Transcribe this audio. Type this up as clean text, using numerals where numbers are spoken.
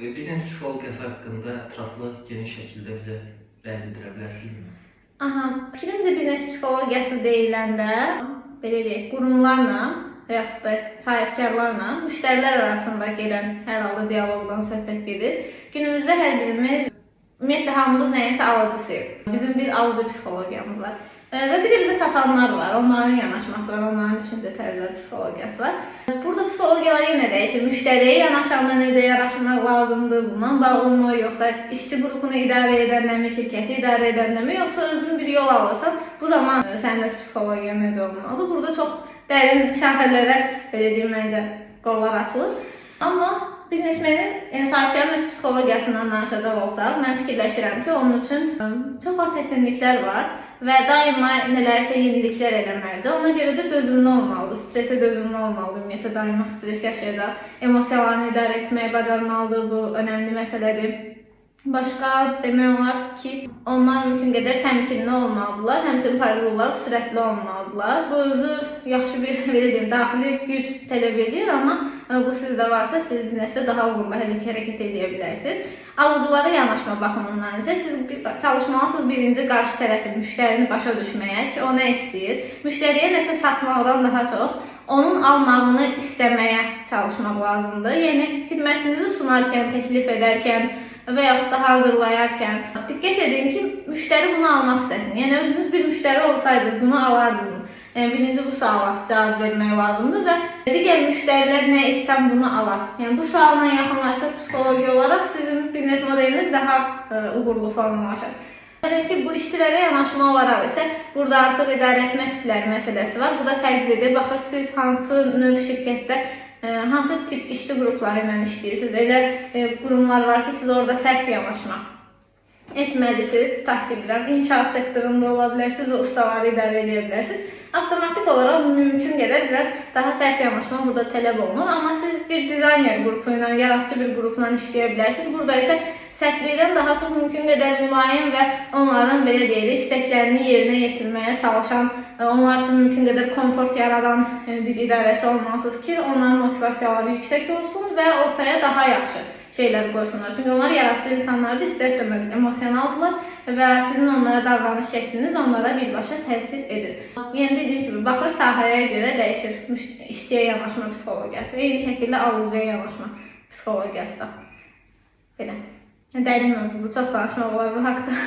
Biznes psixologiyası haqqında ətraflı, geniş şəkildə bizə rəy bildirə bilərsinizmi? Aha, fikrimcə biznes psixologiyası deyiləndə, belə deyək, qurumlarla və yaxud da sahibkarlarla müştərilər arasında gedən hər halda dialoqdan söhbət gedir. Günümüzdə hər birimiz, ümumiyyətlə hamımız nəyinsə alıcısıyıq. Bizim bir alıcı psixologiyamız var. Və bir də bizə satanlar var, onların yanaşması var, onların düşüncə tərzləri psixologiyası var. Burada psixologiyalar yenə dəyişir. Müştəriyə yanaşanda necə yanaşmaq lazımdır, bundan bağlımı, yoxsa işçi qrupunu idarə edəndəmi, şirkəti idarə edəndəmi, yoxsa özün bir yol alırsan, bu zaman sənin öz psixologiyan necə olmalıdır. Burada çox dərin şaxələrə, belə deyim, məncə qollar açılır. Amma biznesmenin sahibkarın öz psixologiyasından danışacaq olsaq, mən fikirləşirəm ki, onun üçün çox az çətinliklər var və daima nələrsə yeniliklər eləməlidir. Ona görə də dözümlü olmalıdır, stresə dözümlü olmalıdır, ümumiyyətlə daima stres yaşayacaq, emosiyalarını idarə etməyi bacarmalıdır, bu önəmli məsələdir. Başqa demək olar ki, onlar mümkün qədər təmkinli olmalıdırlar, həmçinin paralel olaraq sürətli olmalıdırlar. Bu özü yaxşı bir, belə deyim, daxili güc tələb edir, amma bu sizdə varsa, siz biznesdə daha uğurlu hərəkət edə bilərsiniz. Alıcılara yanaşma baxımından isə siz çalışmalısınız birinci qarşı tərəfi, müştərini başa düşməyə ki, o nə istəyir. Müştəriyə nəsə satmaqdan daha çox onun almağını istəməyə çalışmaq lazımdır. Yəni, xidmətinizi sunarkən, təklif edərkən və yaxud da hazırlayarkən diqqət edin ki, müştəri bunu almaq istəsin. Yəni, özünüz bir müştəri olsaydınız, bunu alardınız. Yəni, birinci bu suala cavab vermək lazımdır və digər müştərilər nə etsəm bunu alar. Yəni, bu sualla yaxınlaşsınız psixoloji olaraq sizin biznes modeliniz daha uğurlu formalaşır. Hələ ki, bu işçilərə yanaşma olaraq isə burada artıq idarə etmə tipləri məsələsi var. Bu da fərqlidir. Baxır, siz hansı növ şirkətdə hansı tip işçi qrupları ilə işləyirsiniz? Elə qurumlar var ki, siz orada sərt yanaşma etməlisiniz. Təhlil edirəm, inşaat sektorunda ola bilərsiniz və ustaları idarə edə bilərsiniz. Avtomatik olaraq mümkün qədər biraz daha sərt yanaşma burada tələb olunur. Amma siz bir dizayner qrupu ilə, yaratıcı bir qrupla işləyə bilərsiniz. Burada isə sərtlikdən daha çox mümkün qədər mülayim və onların, belə deyirik, istəklərini yerinə yetirməyə çalışan, onlar üçün mümkün qədər komfort yaradan bir idarəçi olmalısınız ki, onların motivasiyaları yüksək olsun və ortaya daha yaxşı şeylər qoysunlar. Çünki onlar yaratıcı insanlardır, istər-istəməz emosionaldırlar və sizin onlara davranış şəkliniz onlara birbaşa təsir edir. Yəni, dediyim kimi, baxır sahəyə görə dəyişir işçiyə yanaşma psixologiyası və eyni şəkildə alıcıya yanaşma psixologiyası da. Belə. Dərin mövzudur, çox danışmaq olar bu haqda.